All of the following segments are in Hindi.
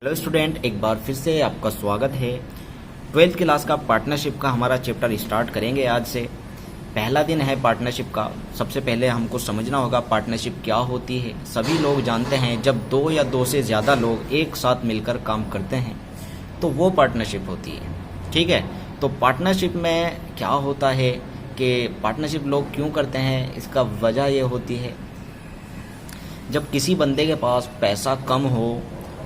हेलो स्टूडेंट, एक बार फिर से आपका स्वागत है। 12th क्लास का पार्टनरशिप का हमारा चैप्टर स्टार्ट करेंगे आज से। पहला दिन है पार्टनरशिप का। सबसे पहले हमको समझना होगा पार्टनरशिप क्या होती है। सभी लोग जानते हैं जब दो या दो से ज़्यादा लोग एक साथ मिलकर काम करते हैं तो वो पार्टनरशिप होती है। ठीक है, तो पार्टनरशिप में क्या होता है कि पार्टनरशिप लोग क्यों करते हैं, इसका वजह ये होती है जब किसी बंदे के पास पैसा कम हो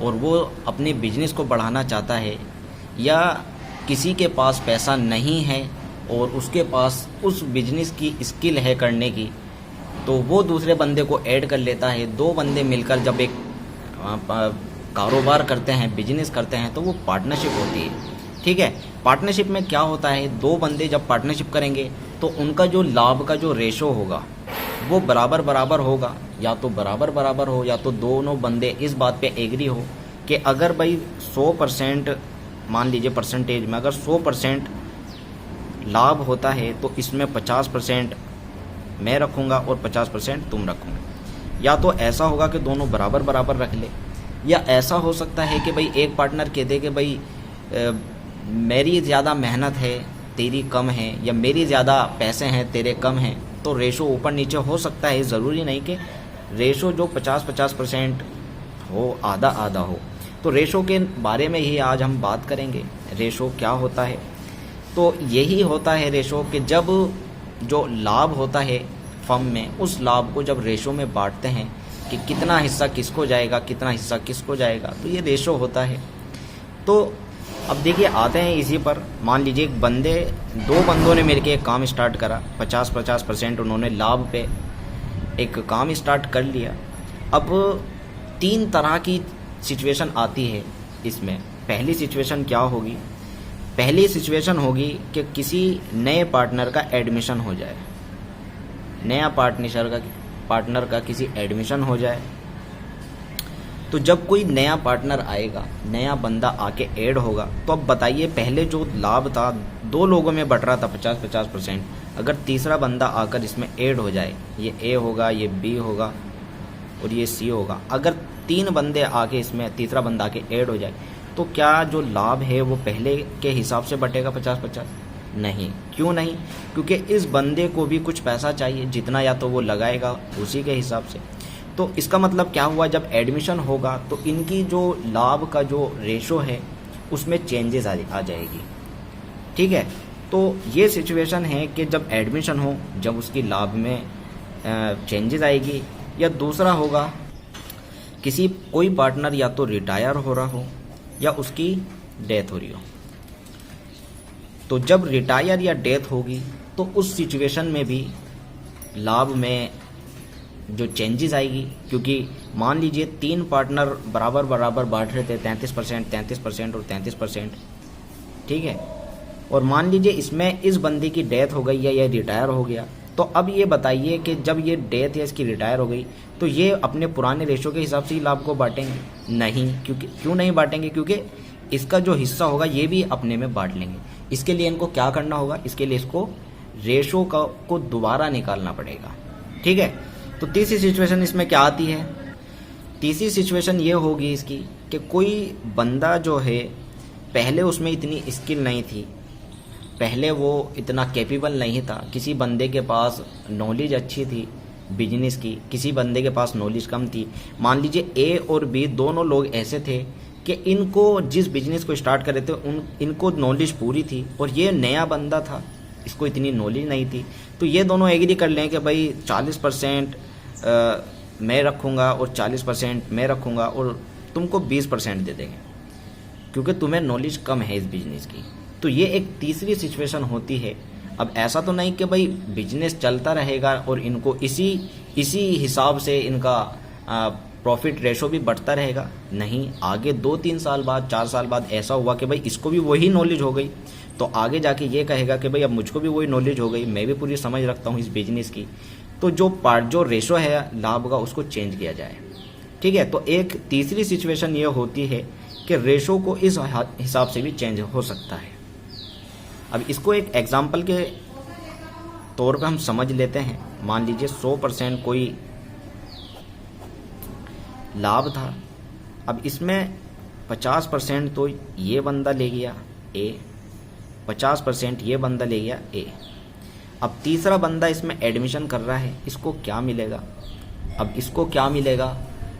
और वो अपने बिजनेस को बढ़ाना चाहता है, या किसी के पास पैसा नहीं है और उसके पास उस बिजनेस की स्किल है करने की, तो वो दूसरे बंदे को ऐड कर लेता है। दो बंदे मिलकर जब एक कारोबार करते हैं, बिजनेस करते हैं, तो वो पार्टनरशिप होती है। ठीक है, पार्टनरशिप में क्या होता है, दो बंदे जब पार्टनरशिप करेंगे तो उनका जो लाभ का जो रेशो होगा वो बराबर बराबर होगा। या तो बराबर बराबर हो या तो दोनों बंदे इस बात पे एग्री हो कि अगर भाई 100% मान लीजिए परसेंटेज में अगर 100% लाभ होता है तो इसमें 50% मैं रखूँगा और 50% तुम रखोगे। या तो ऐसा होगा कि दोनों बराबर बराबर रख ले, या ऐसा हो सकता है कि भाई एक पार्टनर कह दे कि भाई मेरी ज़्यादा मेहनत है तेरी कम है, या मेरी ज़्यादा पैसे हैं तेरे कम हैं, तो रेशो ऊपर नीचे हो सकता है। ज़रूरी नहीं कि रेशो जो 50-50% हो, आधा आधा हो। तो रेशो के बारे में ही आज हम बात करेंगे। रेशो क्या होता है, तो यही होता है रेशो कि जब जो लाभ होता है फर्म में, उस लाभ को जब रेशो में बांटते हैं कि कितना हिस्सा किसको जाएगा, कितना हिस्सा किसको जाएगा, तो ये रेशो होता है। तो अब देखिए आते हैं इसी पर। मान लीजिए दो बंदों ने मिलकर एक काम स्टार्ट करा, 50-50% उन्होंने लाभ पे एक काम स्टार्ट कर लिया। अब तीन तरह की सिचुएशन आती है इसमें। पहली सिचुएशन क्या होगी, पहली सिचुएशन होगी कि किसी नए पार्टनर का एडमिशन हो जाए, नया पार्टनर का किसी एडमिशन हो जाए। तो जब कोई नया पार्टनर आएगा, नया बंदा आके ऐड होगा, तो अब बताइए पहले जो लाभ था दो लोगों में बट रहा था 50-50%, अगर तीसरा बंदा आकर इसमें ऐड हो जाए, ये ए होगा, ये बी होगा और ये सी होगा, अगर तीन बंदे आके इसमें तीसरा बंदा आके ऐड हो जाए, तो क्या जो लाभ है वो पहले के हिसाब से बटेगा 50-50? नहीं। क्यों नहीं? क्योंकि इस बंदे को भी कुछ पैसा चाहिए, जितना या तो वो लगाएगा उसी के हिसाब से। तो इसका मतलब क्या हुआ, जब एडमिशन होगा तो इनकी जो लाभ का जो रेशो है उसमें चेंजेस आ जाएगी। ठीक है, तो ये सिचुएशन है कि जब एडमिशन हो, जब उसकी लाभ में चेंजेस आएगी। या दूसरा होगा कोई पार्टनर या तो रिटायर हो रहा हो या उसकी डेथ हो रही हो। तो जब रिटायर या डेथ होगी तो उस सिचुएशन में भी लाभ में जो चेंजेस आएगी, क्योंकि मान लीजिए तीन पार्टनर बराबर बराबर बांट रहे थे, 33% और 33%। ठीक है, और मान लीजिए इसमें इस बंदे की डेथ हो गई या ये रिटायर हो गया, तो अब ये बताइए कि जब ये डेथ या इसकी रिटायर हो गई तो ये अपने पुराने रेशो के हिसाब से ही लाभ को बांटेंगे? नहीं। क्यों नहीं बांटेंगे? क्योंकि इसका जो हिस्सा होगा ये भी अपने में बांट लेंगे। इसके लिए इनको क्या करना होगा, इसके लिए इसको रेशो को दोबारा निकालना पड़ेगा। ठीक है, तो तीसरी सिचुएशन इसमें क्या आती है, तीसरी सिचुएशन ये होगी इसकी कि कोई बंदा जो है पहले उसमें इतनी स्किल नहीं थी, पहले वो इतना कैपेबल नहीं था, किसी बंदे के पास नॉलेज अच्छी थी बिजनेस की, किसी बंदे के पास नॉलेज कम थी। मान लीजिए ए और बी दोनों लोग ऐसे थे कि इनको जिस बिजनेस को स्टार्ट कर रहे थे इनको नॉलेज पूरी थी, और ये नया बंदा था, इसको इतनी नॉलेज नहीं थी। तो ये दोनों एग्री कर लें कि भाई 40% मैं रखूँगा और 40% मैं रखूँगा और तुमको 20% दे देंगे, क्योंकि तुम्हें नॉलेज कम है इस बिजनेस की। तो ये एक तीसरी सिचुएशन होती है। अब ऐसा तो नहीं कि भाई बिजनेस चलता रहेगा और इनको इसी हिसाब से इनका प्रॉफिट रेशो भी बढ़ता रहेगा। नहीं, आगे 2-3 साल बाद, 4 साल बाद ऐसा हुआ कि भाई इसको भी वही नॉलेज हो गई, तो आगे जाके ये कहेगा कि भाई अब मुझको भी वही नॉलेज हो गई, मैं भी पूरी समझ रखता हूँ इस बिजनेस की, तो जो रेशो है लाभ का उसको चेंज किया जाए। ठीक है, तो एक तीसरी सिचुएशन ये होती है कि रेशो को इस हिसाब से भी चेंज हो सकता है। अब इसको एक एग्जाम्पल के तौर पे हम समझ लेते हैं। मान लीजिए 100% कोई लाभ था, अब इसमें 50% तो ये बंदा ले गया ए, 50% ये बंदा ले गया ए। अब तीसरा बंदा इसमें एडमिशन कर रहा है, इसको क्या मिलेगा? अब इसको क्या मिलेगा?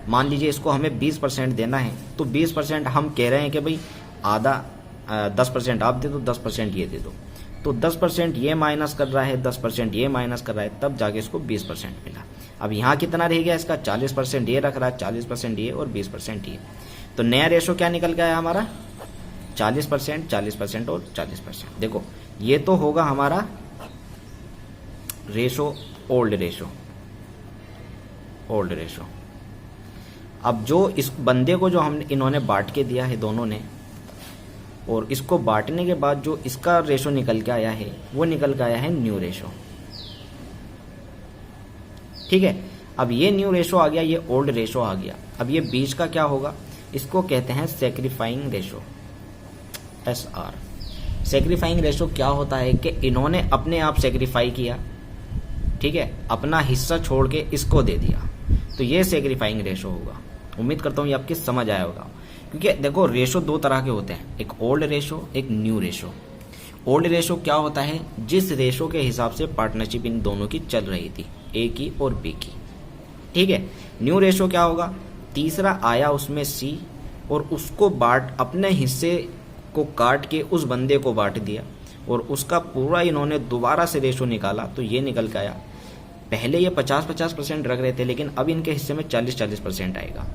मान लीजिए इसको हमें 20% देना है, तो 20% हम कह रहे हैं कि भाई आधा 10% आप दे दो, 10% ये दे दो, तो 10% ये माइनस कर रहा है, 10% ये माइनस कर रहा है, तब जाके इसको 20% मिला। अब यहाँ कितना रह गया इसका? 40% ये रख रहा है, 40% ये और 20% ये। तो नया रेशो क्या निकल गया है हमारा? 40%, 40% और 40%। देखो ये तो होगा हमारा ratio, old ratio, old ratio. अब जो इस बंदे को जो हमने इन्होंने बांट के दिया है दोनों ने, और इसको बांटने के बाद जो इसका रेशो निकल के आया है वो निकल के आया है न्यू रेशो। ठीक है, अब ये न्यू रेशो आ गया, ये ओल्ड रेशो आ गया। अब ये बीच का क्या होगा? इसको कहते हैं सैक्रिफाइंग रेशो, SR। सैक्रिफाइंग रेशो क्या होता है कि इन्होंने अपने आप सैक्रिफाई किया, ठीक है, अपना हिस्सा छोड़ के इसको दे दिया, तो ये सैक्रिफाइंग रेशो होगा। उम्मीद करता हूँ ये आपकी समझ आया होगा, क्योंकि देखो रेशो दो तरह के होते हैं, एक ओल्ड रेशो, एक न्यू रेशो। ओल्ड रेशो क्या होता है? जिस रेशो के हिसाब से पार्टनरशिप इन दोनों की चल रही थी, ए की और बी की, ठीक है। न्यू रेशो क्या होगा? तीसरा आया उसमें सी, और उसको बांट, अपने हिस्से को काट के उस बंदे को बांट दिया, और उसका पूरा इन्होंने दोबारा से रेशो निकाला, तो ये निकल के आया। पहले ये 50-50% रख रहे थे, लेकिन अब इनके हिस्से में 40-40% आएगा।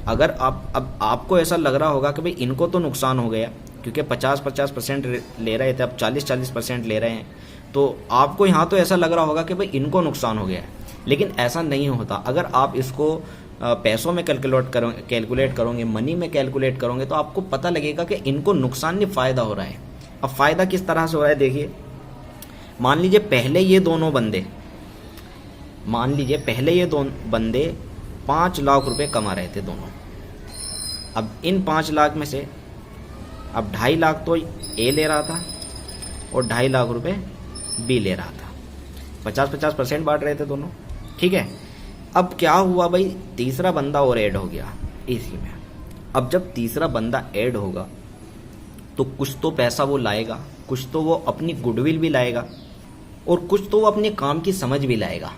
अगर अब आपको ऐसा लग रहा होगा कि भाई इनको तो नुकसान हो गया, क्योंकि 50-50% ले रहे थे, अब 40-40% ले रहे हैं, तो आपको यहाँ तो ऐसा लग रहा होगा कि भाई इनको नुकसान हो गया है, लेकिन ऐसा नहीं होता। अगर आप इसको पैसों में कैलकुलेट करोगे, मनी में कैलकुलेट करोगे, तो आपको पता लगेगा कि इनको नुकसान नहीं, फ़ायदा हो रहा है। अब फ़ायदा किस तरह से हो रहा है देखिए। मान लीजिए पहले ये दोनों बंदे, मान लीजिए पहले ये दोनों बंदे 5 लाख रुपए कमा रहे थे दोनों। अब इन 5 लाख में से अब 2.5 लाख तो ए ले रहा था और 2.5 लाख रुपए बी ले रहा था, 50-50% बांट रहे थे दोनों, ठीक है। अब क्या हुआ भाई, तीसरा बंदा और ऐड हो गया इसी में। अब जब तीसरा बंदा ऐड होगा तो कुछ तो पैसा वो लाएगा, कुछ तो वो अपनी गुडविल भी लाएगा, और कुछ तो वो अपने काम की समझ भी लाएगा।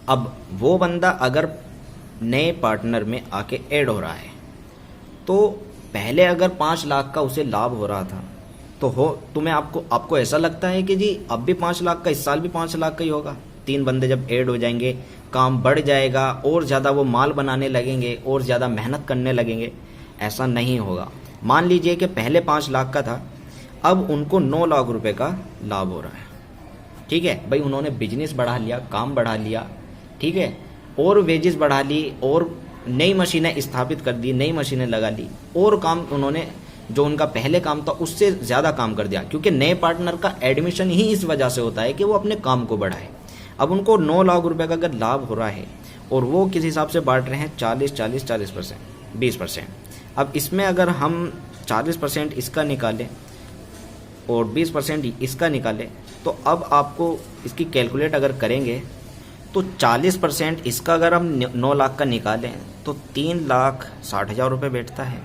अब वो बंदा अगर नए पार्टनर में आके ऐड हो रहा है, तो पहले अगर 5 लाख का उसे लाभ हो रहा था, तो आपको ऐसा लगता है कि जी अब भी 5 लाख का, इस साल भी 5 लाख का ही होगा? 3 बंदे जब ऐड हो जाएंगे, काम बढ़ जाएगा, और ज़्यादा वो माल बनाने लगेंगे और ज़्यादा मेहनत करने लगेंगे। ऐसा नहीं होगा। मान लीजिए कि पहले 5 लाख का था, अब उनको 9 लाख रुपए का लाभ हो रहा है, ठीक है भाई। उन्होंने बिजनेस बढ़ा लिया, काम बढ़ा लिया, ठीक है, और वेजेस बढ़ा ली, और नई मशीनें स्थापित कर दी, नई मशीनें लगा ली, और काम उन्होंने, जो उनका पहले काम था उससे ज़्यादा काम कर दिया, क्योंकि नए पार्टनर का एडमिशन ही इस वजह से होता है कि वो अपने काम को बढ़ाए। अब उनको 9 लाख रुपए का अगर लाभ हो रहा है, और वो किस हिसाब से बांट रहे हैं? 40-40-40%, 20%। अब इसमें अगर हम 40% इसका निकालें और 20% इसका निकालें, तो अब आपको इसकी कैलकुलेट अगर करेंगे तो 40% इसका अगर हम 9 लाख का निकालें तो 3,60,000 रुपये बैठता है,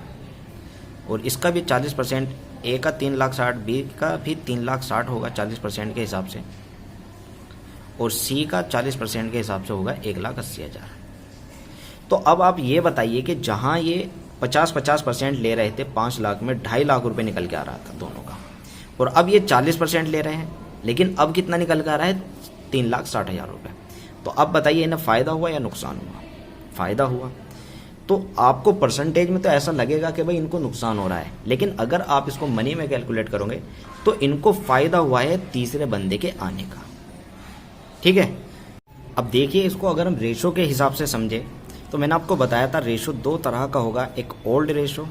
और इसका भी 40%, ए का 3,60,000, बी का भी 3,60,000 होगा 40% के हिसाब से, और सी का 40% के हिसाब से होगा 1,80,000। तो अब आप ये बताइए कि जहाँ ये 50-50% ले रहे थे 5 लाख में, 2.5 लाख रुपए निकल के आ रहा था दोनों का, और अब ये 40% ले रहे हैं, लेकिन अब कितना निकल के आ रहा है? 3,60,000 रुपये। तो अब बताइए इन्हें फ़ायदा हुआ या नुकसान हुआ? फ़ायदा हुआ। तो आपको परसेंटेज में तो ऐसा लगेगा कि भाई इनको नुकसान हो रहा है, लेकिन अगर आप इसको मनी में कैलकुलेट करोगे तो इनको फ़ायदा हुआ है तीसरे बंदे के आने का, ठीक है। अब देखिए इसको अगर हम रेशो के हिसाब से समझे, तो मैंने आपको बताया था रेशो 2 तरह का होगा, एक ओल्ड रेशो,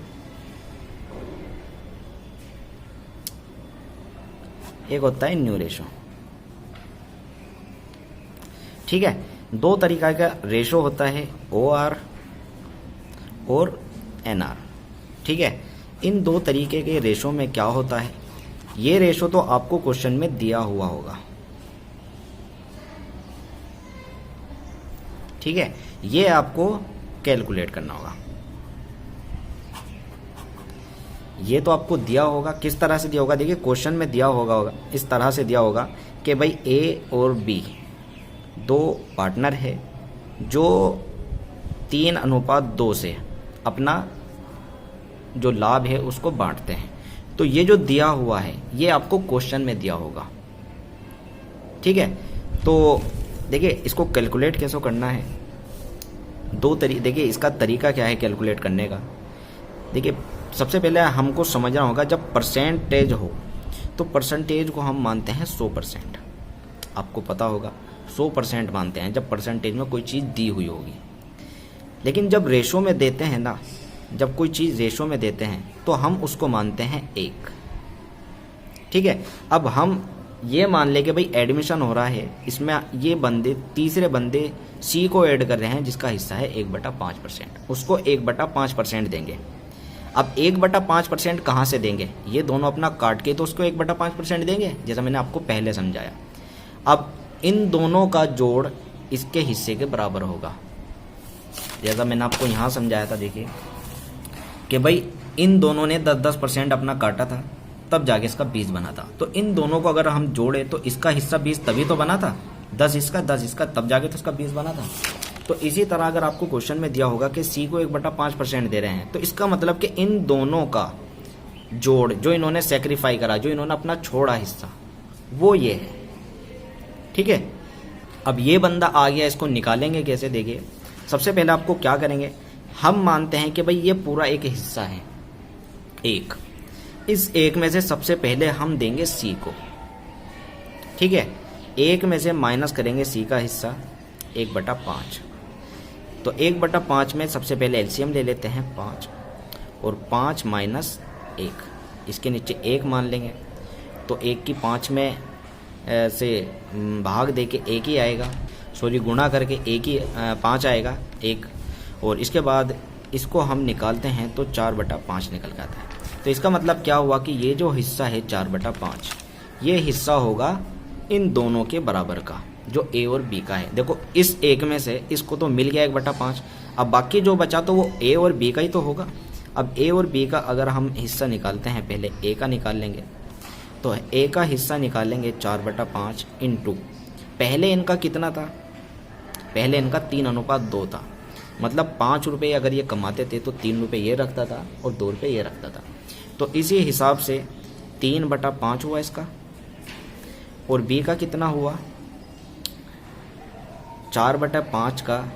एक होता है न्यू रेशो, ठीक है। 2 तरीका का रेशो होता है, OR और NR, ठीक है। इन 2 तरीके के रेशो में क्या होता है, ये रेशो तो आपको क्वेश्चन में दिया हुआ होगा, ठीक है। ये आपको कैलकुलेट करना होगा। ये तो आपको दिया होगा, किस तरह से दिया होगा, देखिए क्वेश्चन में दिया होगा इस तरह से दिया होगा कि भाई ए और बी दो पार्टनर है जो 3:2 से अपना जो लाभ है उसको बांटते हैं। तो ये जो दिया हुआ है ये आपको क्वेश्चन में दिया होगा, ठीक है। तो देखिए इसको कैलकुलेट कैसे करना है, देखिए इसका तरीका क्या है कैलकुलेट करने का। देखिए सबसे पहले हमको समझना होगा, जब परसेंटेज हो तो परसेंटेज को हम मानते हैं 100%। आपको पता होगा 100% मानते हैं जब परसेंटेज में कोई चीज़ दी हुई होगी। लेकिन जब रेशो में देते हैं ना, जब कोई चीज़ रेशो में देते हैं तो हम उसको मानते हैं 1, ठीक है। अब हम ये मान ले कि भाई एडमिशन हो रहा है, इसमें ये बंदे तीसरे बंदे सी को ऐड कर रहे हैं जिसका हिस्सा है 1/5%, उसको 1/5% देंगे। अब 1/5% कहाँ से देंगे, ये दोनों अपना काट के तो उसको 1/5% देंगे, जैसा मैंने आपको पहले समझाया। अब इन दोनों का जोड़ इसके हिस्से के बराबर होगा, जैसा मैंने आपको यहाँ समझाया था। देखिए कि भाई इन दोनों ने 10% अपना काटा था, तब जाके इसका 20 बना था। तो इन दोनों को अगर हम जोड़े तो इसका हिस्सा 20 तभी तो बना था, 10 इसका तब जाके तो इसका 20 बना था। तो इसी तरह अगर आपको क्वेश्चन में दिया होगा कि सी को 1/5% दे रहे हैं, तो इसका मतलब कि इन दोनों का जोड़ जो इन्होंने सेक्रीफाई करा, जो इन्होंने अपना छोड़ा हिस्सा, वो ये है, ठीक है। अब ये बंदा आ गया, इसको निकालेंगे कैसे, देखिए सबसे पहले आपको क्या करेंगे, हम मानते हैं कि भाई ये पूरा एक हिस्सा है 1, इस 1 में से सबसे पहले हम देंगे सी को, ठीक है। 1 में से माइनस करेंगे सी का हिस्सा 1/5, तो 1/5 में सबसे पहले एलसीएम ले लेते हैं 5, और 5 माइनस 1, इसके नीचे 1 मान लेंगे, तो 1 की 5 में से भाग दे के 1 ही आएगा, सॉरी गुणा करके 1 ही 5 आएगा 1, और इसके बाद इसको हम निकालते हैं तो 4/5 निकल जाता है। तो इसका मतलब क्या हुआ कि ये जो हिस्सा है 4/5, ये हिस्सा होगा इन दोनों के बराबर का, जो ए और बी का है। देखो इस 1 में से इसको तो मिल गया 1/5, अब बाकी जो बचा तो वो ए और बी का ही तो होगा। अब ए और बी का अगर हम हिस्सा निकालते हैं, पहले ए का निकाल लेंगे, तो ए का हिस्सा निकालेंगे 4/5 इंटू, पहले इनका कितना था, पहले इनका 3:2 था, मतलब 5 रुपये अगर ये कमाते थे तो 3 रुपये ये रखता था और 2 रुपये ये रखता था। तो इसी हिसाब से 3/5 हुआ इसका, और बी का कितना हुआ 4/5 का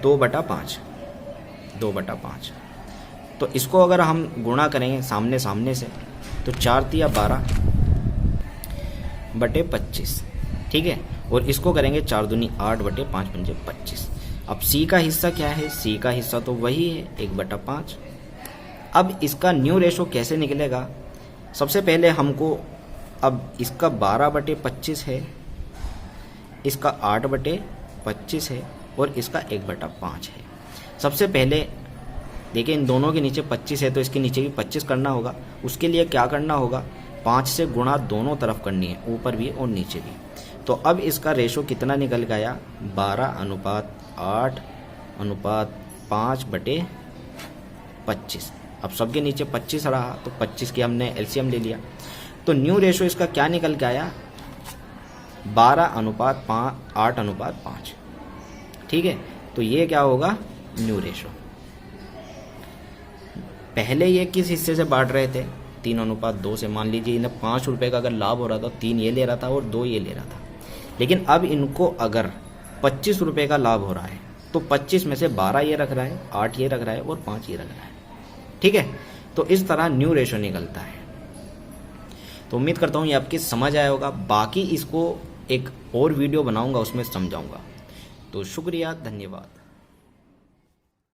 2/5, तो इसको अगर हम गुणा करेंगे सामने सामने से तो 4 तिया 12/25, ठीक है। और इसको करेंगे 4 दूनी 8/5×5 अब सी का हिस्सा क्या है, सी का हिस्सा तो वही है 1/5। अब इसका न्यू रेशो कैसे निकलेगा, सबसे पहले हमको, अब इसका 12/25 है, इसका 8/25 है, और इसका 1/5 है। सबसे पहले देखिए इन दोनों के नीचे 25 है तो इसके नीचे भी 25 करना होगा। उसके लिए क्या करना होगा, 5 से गुणा दोनों तरफ करनी है, ऊपर भी और नीचे भी। तो अब इसका रेशो कितना निकल गया, 12:8:5/25। अब सबके नीचे 25 रहा तो 25 की हमने एलसीएम ले लिया, तो न्यू रेशो इसका क्या निकल के आया, 12:8:5, ठीक है। तो ये क्या होगा न्यू रेशो। पहले ये किस हिस्से से बांट रहे थे, 3:2 से। मान लीजिए इन्हें 5 रुपये का अगर लाभ हो रहा था, 3 ये ले रहा था और 2 ये ले रहा था। लेकिन अब इनको अगर 25 रुपये का लाभ हो रहा है तो 25 में से 12 ये रख रहा है, 8 ये रख रहा है और 5 ये रख रहा है, ठीक है। तो इस तरह न्यू रेशो निकलता है। तो उम्मीद करता हूँ ये आपकी समझ आया होगा। बाकी इसको एक और वीडियो बनाऊंगा, उसमें समझाऊंगा। तो शुक्रिया, धन्यवाद।